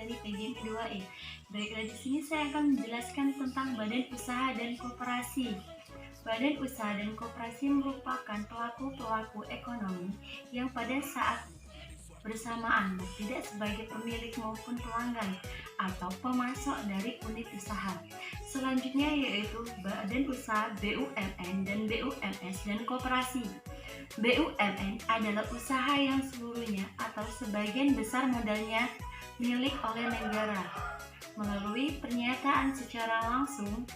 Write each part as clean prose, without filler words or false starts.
dari PGMP 2E. Baiklah, di sini saya akan menjelaskan tentang badan usaha dan koperasi. Badan usaha dan koperasi merupakan pelaku-pelaku ekonomi yang pada saat bersamaan tidak sebagai pemilik maupun pelanggan atau pemasok dari unit usaha. Selanjutnya yaitu badan usaha BUMN dan BUMS dan koperasi. BUMN adalah usaha yang seluruhnya atau sebagian besar modalnya milik oleh negara melalui pernyataan secara langsung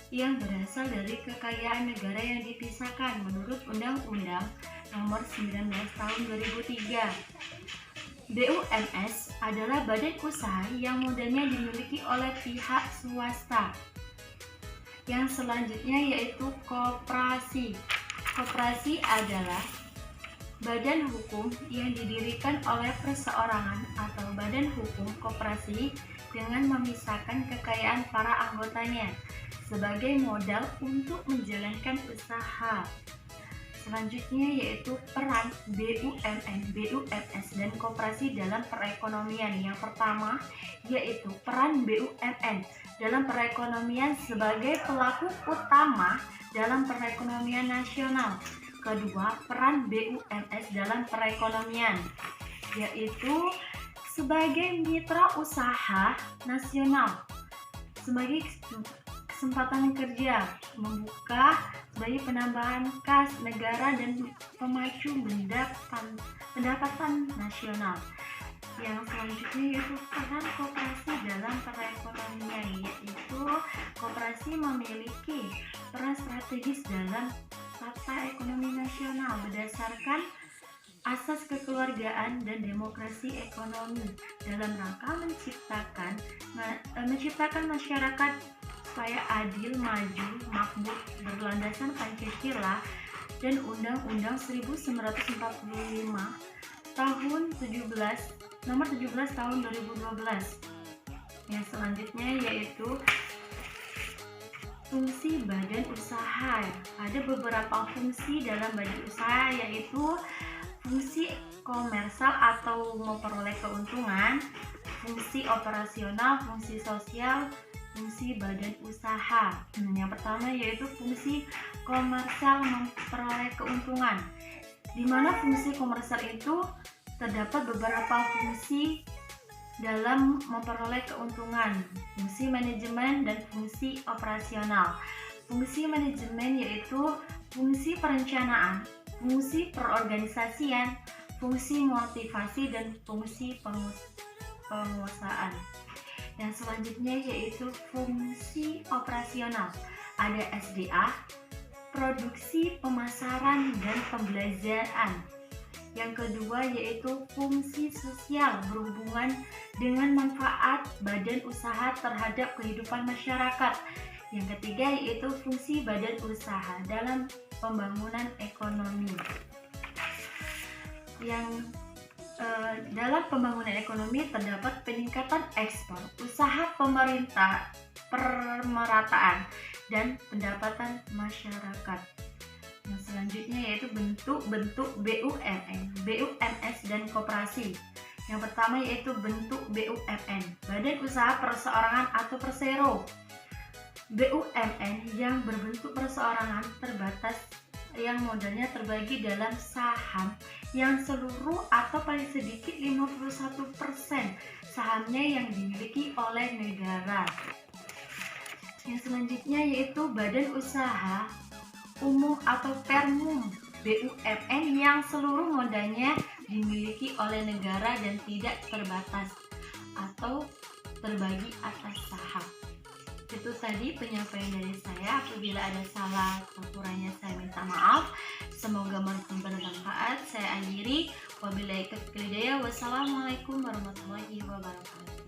yang berasal dari kekayaan negara yang dipisahkan menurut Undang-Undang Nomor 19 Tahun 2003. BUMS adalah badan usaha yang modalnya dimiliki oleh pihak swasta. Yang selanjutnya yaitu koperasi. Koperasi adalah badan hukum yang didirikan oleh perseorangan atau badan hukum koperasi dengan memisahkan kekayaan para anggotanya sebagai modal untuk menjalankan usaha. Selanjutnya yaitu peran BUMN, BUMS, dan koperasi dalam perekonomian. Yang pertama yaitu peran BUMN dalam perekonomian sebagai pelaku utama dalam perekonomian nasional. Kedua, peran BUMS dalam perekonomian yaitu sebagai mitra usaha nasional, sebagai kesempatan kerja, membuka sebagai penambahan kas negara dan pemacu pendapatan nasional. Yang selanjutnya yaitu peran koperasi dalam perekonomian, yaitu koperasi memiliki peran strategis dalam tata ekonomi nasional berdasarkan asas kekeluargaan dan demokrasi ekonomi dalam rangka menciptakan masyarakat supaya adil, maju, makmur, berlandaskan Pancasila dan Undang-Undang 1945 Nomor 17 Tahun 2012. Yang selanjutnya yaitu fungsi badan usaha. Ada beberapa fungsi dalam badan usaha, yaitu fungsi komersial atau memperoleh keuntungan, fungsi operasional, fungsi sosial, fungsi badan usaha. Yang pertama yaitu fungsi komersial, memperoleh keuntungan. Di mana fungsi komersial itu terdapat beberapa fungsi dalam memperoleh keuntungan, fungsi manajemen dan fungsi operasional. Fungsi manajemen yaitu fungsi perencanaan, fungsi perorganisasian, fungsi motivasi, dan fungsi penguasaan. Yang selanjutnya yaitu fungsi operasional. Ada SDA, produksi, pemasaran, dan pembelanjaan. Yang kedua yaitu fungsi sosial, berhubungan dengan manfaat badan usaha terhadap kehidupan masyarakat. Yang ketiga yaitu fungsi badan usaha dalam pembangunan ekonomi. Dalam pembangunan ekonomi terdapat peningkatan ekspor, usaha pemerintah, pemerataan, dan pendapatan masyarakat. Yang selanjutnya yaitu bentuk-bentuk BUMN, BUMS, dan koperasi. Yang pertama yaitu bentuk BUMN, Badan Usaha Perseorangan atau Persero. BUMN yang berbentuk perseorangan terbatas yang modalnya terbagi dalam saham yang seluruh atau paling sedikit 51% sahamnya yang dimiliki oleh negara. Yang selanjutnya yaitu Badan Usaha Umum atau Permum, BUMN yang seluruh modalnya dimiliki oleh negara dan tidak terbatas atau terbagi atas saham. Itu tadi penyampaian dari saya. Apabila ada salah atau kurangnya saya minta maaf. Semoga bermanfaat. Saya akhiri. Wabillahi taufiq wal hidayah. Wassalamualaikum warahmatullahi wabarakatuh.